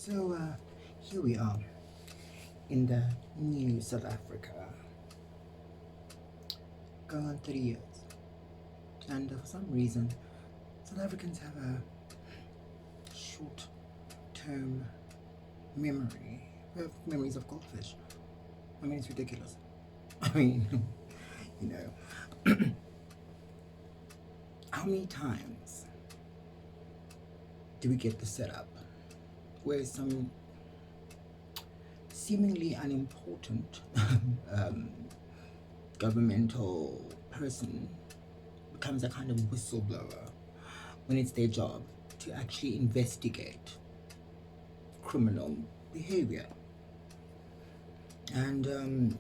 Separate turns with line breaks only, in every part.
Here we are in the new South Africa, going on 30 years. And for some reason, South Africans have a short term memory. We have memories of goldfish. I mean, it's ridiculous. I mean, you know, how many times do we get the setup where some seemingly unimportant governmental person becomes a kind of whistleblower when it's their job to actually investigate criminal behavior? And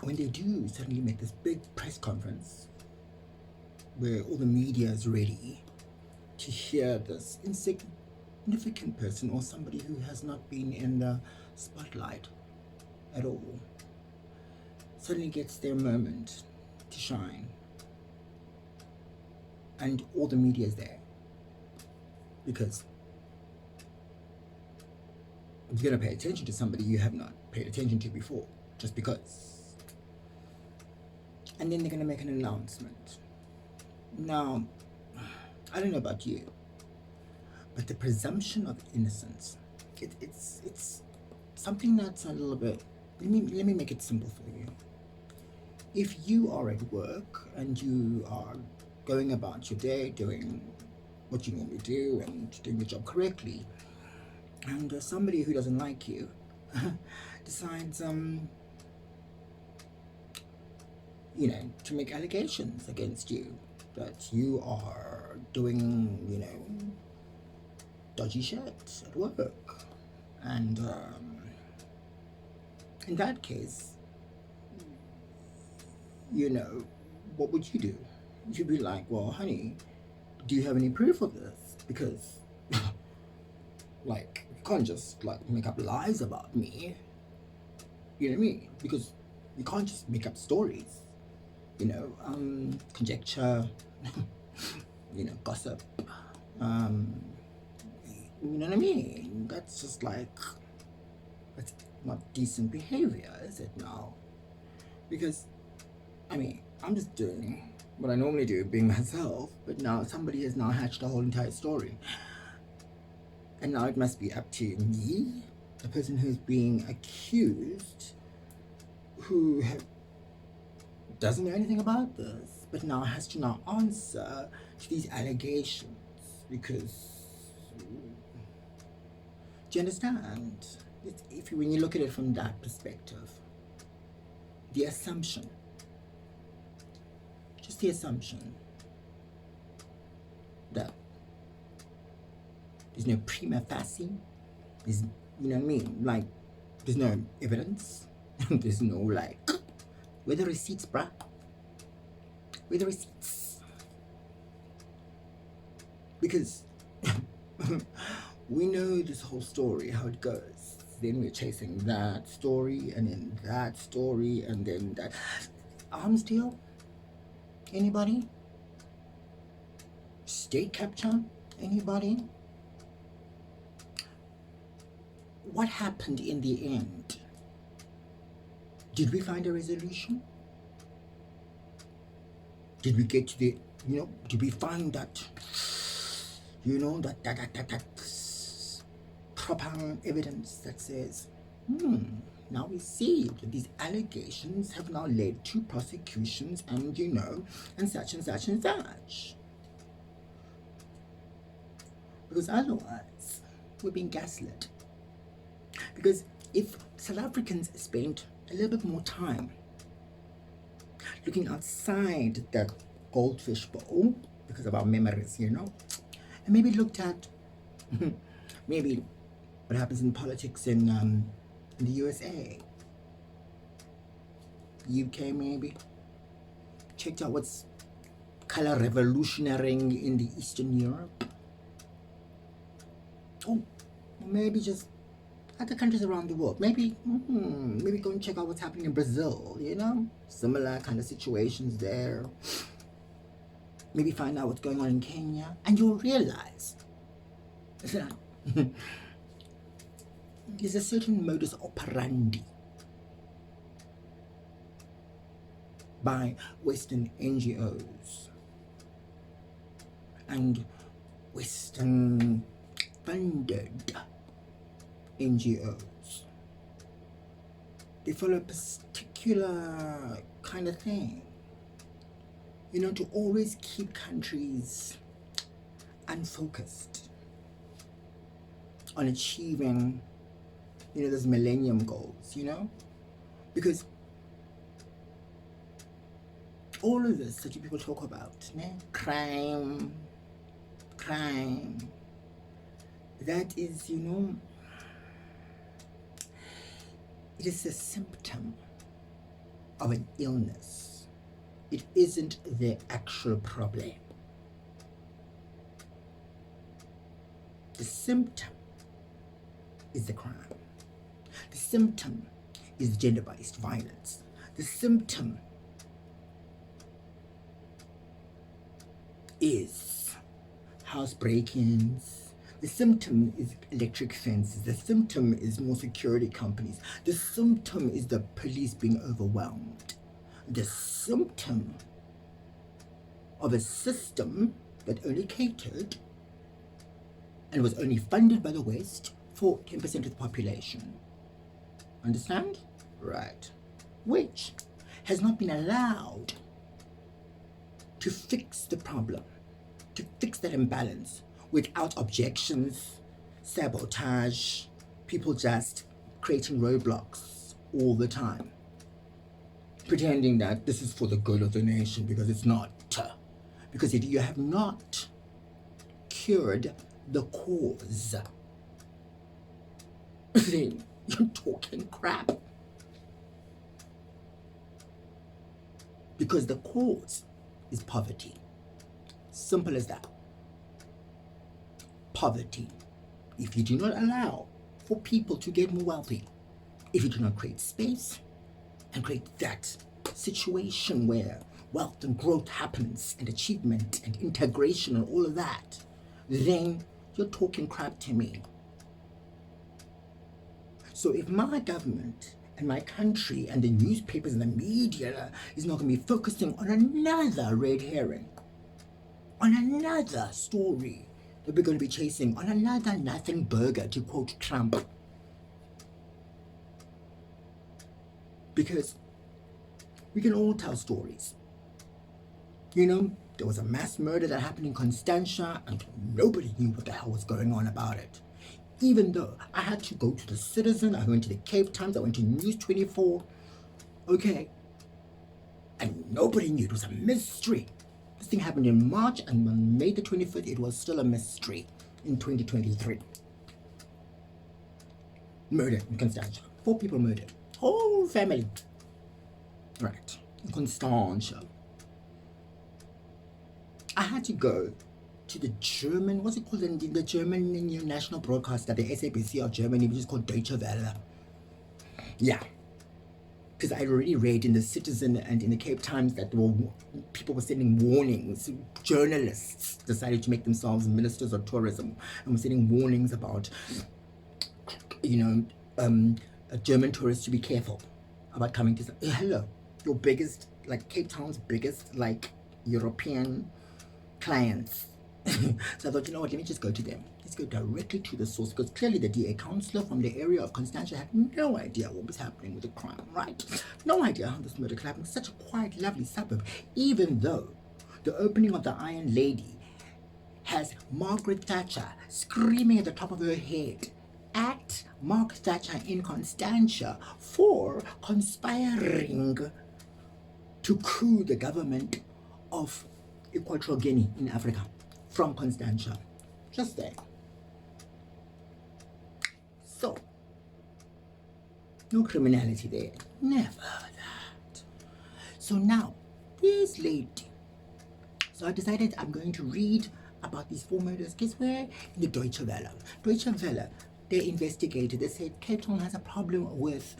when they do suddenly make this big press conference where all the media is ready to hear this insignificant person or somebody who has not been in the spotlight at all suddenly gets their moment to shine, and all the media is there because you're going to pay attention to somebody you have not paid attention to before, just because. And then they're going to make an announcement. Now, I don't know about you, but the presumption of innocence, it's something that's a little bit. Let me make it simple for you. If you are at work and you are going about your day doing what you normally do and doing your job correctly, and somebody who doesn't like you decides, to make allegations against you that you are doing, dodgy shit at work. And in that case, what would you do? You'd be like, well, honey, do you have any proof of this? Because, you can't just, make up lies about me. You know what I mean? Because you can't just make up stories. Conjecture, gossip. You know what I mean? That's just that's not decent behavior, is it now? Because, I'm just doing what I normally do, being myself, but now somebody has now hatched a whole entire story. And now it must be up to me, the person who's being accused, who doesn't know anything about this, but now has to now answer to these allegations. Because, do you understand? When you look at it from that perspective, the assumption, just the assumption that there's no prima facie, there's, you know what I mean? There's no evidence, there's no, where the receipts, bruh? Where the receipts? Because we know this whole story, how it goes. Then we're chasing that story, and then that story, and then that. Arms deal? Anybody? State capture? Anybody? What happened in the end? Did we find a resolution? Did we get to the, did we find that, that proper evidence that says, now we see that these allegations have now led to prosecutions and, and such and such and such. Because otherwise, we're being gaslit. Because if South Africans spent a little bit more time looking outside the goldfish bowl because of our memories, and maybe looked at maybe what happens in politics in the USA, UK maybe, checked out what's color revolutionarying in the Eastern Europe, maybe just other countries around the world. Maybe go and check out what's happening in Brazil, similar kind of situations there. Maybe find out what's going on in Kenya, and you'll realize that there's a certain modus operandi by Western NGOs and Western funded NGOs. They follow a particular kind of thing, to always keep countries unfocused on achieving, those millennium goals, because all of this that you people talk about, crime, that is, it is a symptom of an illness. It isn't the actual problem. The symptom is the crime. The symptom is gender-based violence. The symptom is house break-ins. The symptom is electric fences. The symptom is more security companies. The symptom is the police being overwhelmed. The symptom of a system that only catered and was only funded by the West for 10% of the population. Understand? Right. Which has not been allowed to fix the problem, to fix that imbalance without objections, sabotage, people just creating roadblocks all the time, pretending that this is for the good of the nation, because it's not. Because if you have not cured the cause, then you're talking crap. Because the cause is poverty. Simple as that. Poverty. If you do not allow for people to get more wealthy, if you do not create space and create that situation where wealth and growth happens and achievement and integration and all of that, then you're talking crap to me. So if my government and my country and the newspapers and the media is not going to be focusing on another red herring, on another story that we're going to be chasing, on another nothing burger, to quote Trump, because we can all tell stories. There was a mass murder that happened in Constantia and nobody knew what the hell was going on about it. Even though I had to go to the Citizen, I went to the Cape Times, I went to News 24, okay, and nobody knew. It was a mystery. This thing happened in March, and on May the 25th, it was still a mystery in 2023. Murder in Constantia. 4 people murdered. Whole family. Right. In Constantia. I had to go to the German, what's it called, the German national broadcaster, the SABC of Germany, which is called Deutsche Welle. Yeah. Because I already read in the Citizen and in the Cape Times that people were sending warnings. Journalists decided to make themselves ministers of tourism and were sending warnings about, German tourists to be careful about coming to. Hello, your biggest, Cape Town's biggest, European clients. So I thought, you know what, let me just go to them. Let's go directly to the source, because clearly the DA councillor from the area of Constantia had no idea what was happening with the crime, right? No idea how this murder could happen in such a quiet, lovely suburb, even though the opening of the Iron Lady has Margaret Thatcher screaming at the top of her head at Mark Thatcher in Constantia for conspiring to coup the government of Equatorial Guinea in Africa from Constantia. Just there. So, no criminality there. Never that. So now, this lady. So I decided I'm going to read about these 4 murders. Guess where? In the Deutsche Welle. Deutsche Welle, they investigated. They said Cape Town has a problem with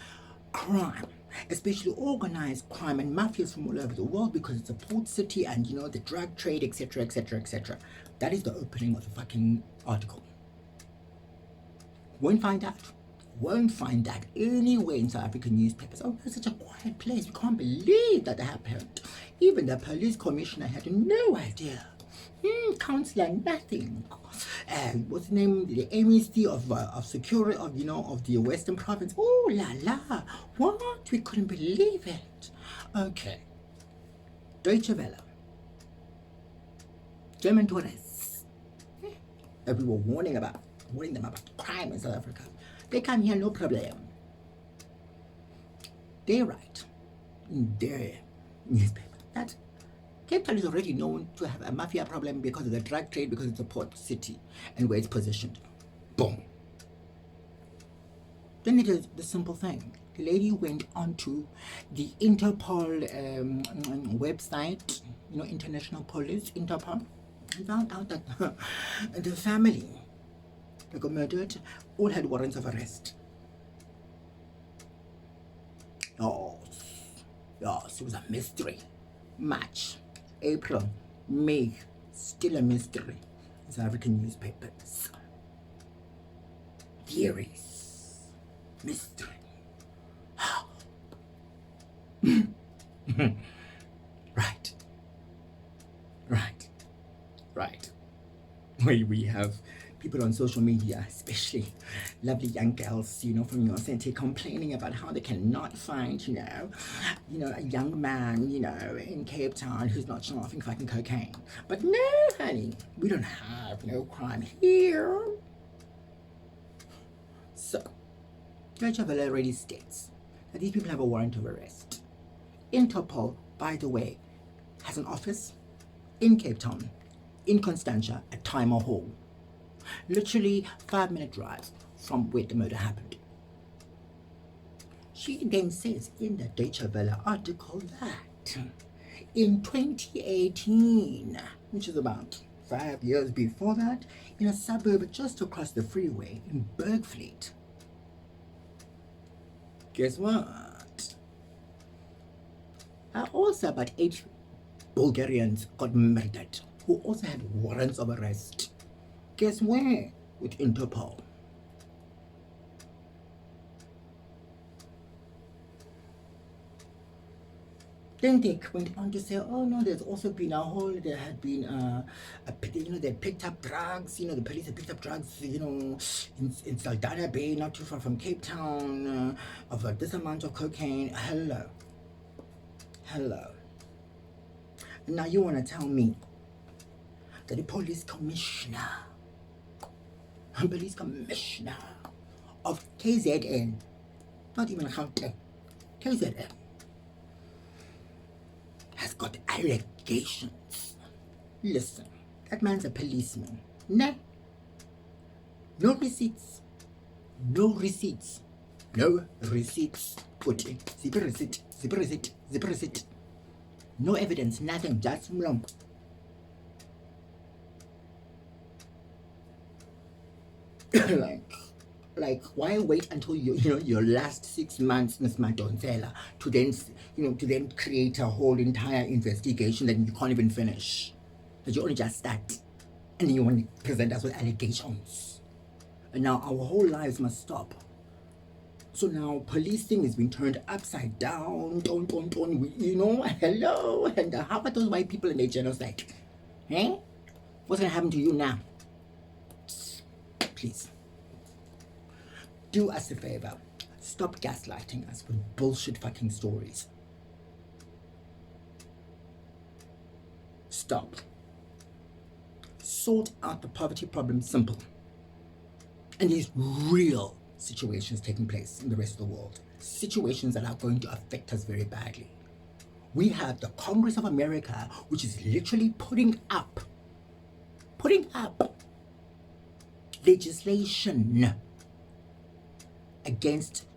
crime, especially organized crime and mafias from all over the world, because it's a port city and, the drug trade, etc., etc., etc. That is the opening of the fucking article. Won't find out. won't find that anywhere in South African newspapers. Oh, it's such a quiet place. We can't believe that happened. Even the police commissioner had no idea. Counselor, nothing. What's the name? The MEC of security of the Western Province. Oh la la! What? We couldn't believe it. Okay. Deutsche Welle. German tourists that we were warning them about crime in South Africa. They come here, no problem. They write in their newspaper that Cape Town is already known to have a mafia problem because of the drug trade, because it's a port city and where it's positioned. Boom. Then it is the simple thing. The lady went onto the Interpol website, international police, Interpol, and found out that the family that got murdered all had warrants of arrest. Yes, it was a mystery. March, April, May, still a mystery. It's African newspapers. Theories. Mystery. Right. We have people on social media, especially lovely young girls, from your city, complaining about how they cannot find, a young man, in Cape Town who's not snorting fucking cocaine. But no, honey, we don't have no crime here. So, Deutsche Welle already states that these people have a warrant of arrest. Interpol, by the way, has an office in Cape Town, in Constantia, at Timer Hall. Literally 5-minute drive from where the murder happened. She then says in the Deutsche Welle article that in 2018, which is about 5 years before that, in a suburb just across the freeway in Bergfleet, guess what? Also about 8 Bulgarians got murdered who also had warrants of arrest. Guess where? With Interpol. Then they went on to say, oh no, there's also been there had been they picked up drugs, the police had picked up drugs, in Saldanha Bay, not too far from Cape Town, of this amount of cocaine. Hello. Now you want to tell me that the police commissioner of KZN, not even Gauteng, KZN, has got allegations. Listen, that man's a policeman. No receipts. Put it. Zip receipt. No evidence, nothing, just lump. like why wait until your last 6 months, Ms. Madonsela, to then create a whole entire investigation that you can't even finish, that you only just start, and then you want to present us with allegations, and now our whole lives must stop. So now policing is being turned upside down, hello, and how about those white people in their genocide? What's gonna happen to you now? Please, do us a favor. Stop gaslighting us with bullshit fucking stories. Stop. Sort out the poverty problem, simple. And these real situations taking place in the rest of the world. Situations that are going to affect us very badly. We have the Congress of America, which is literally putting up legislation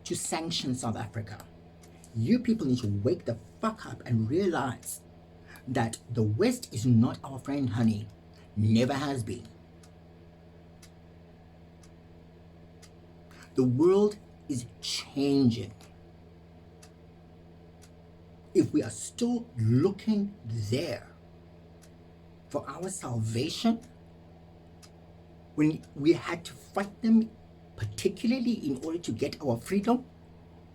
to sanction South Africa. You people need to wake the fuck up and realize that the West is not our friend, honey. Never has been. The world is changing. If we are still looking there for our salvation, when we had to fight them particularly in order to get our freedom?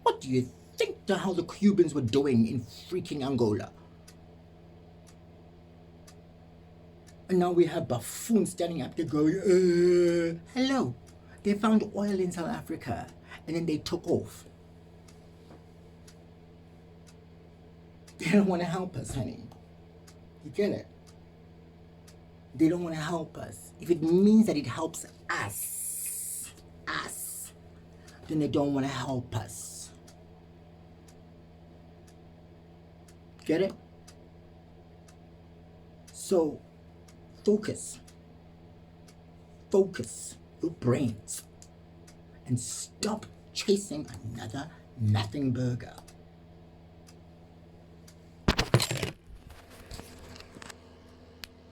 What do you think the hell the Cubans were doing in freaking Angola? And now we have buffoons standing up there going, hello, they found oil in South Africa, and then they took off. They don't want to help us, honey. You get it? They don't want to help us. If it means that it helps us, then they don't want to help us. Get it? So, focus your brains and stop chasing another nothing burger.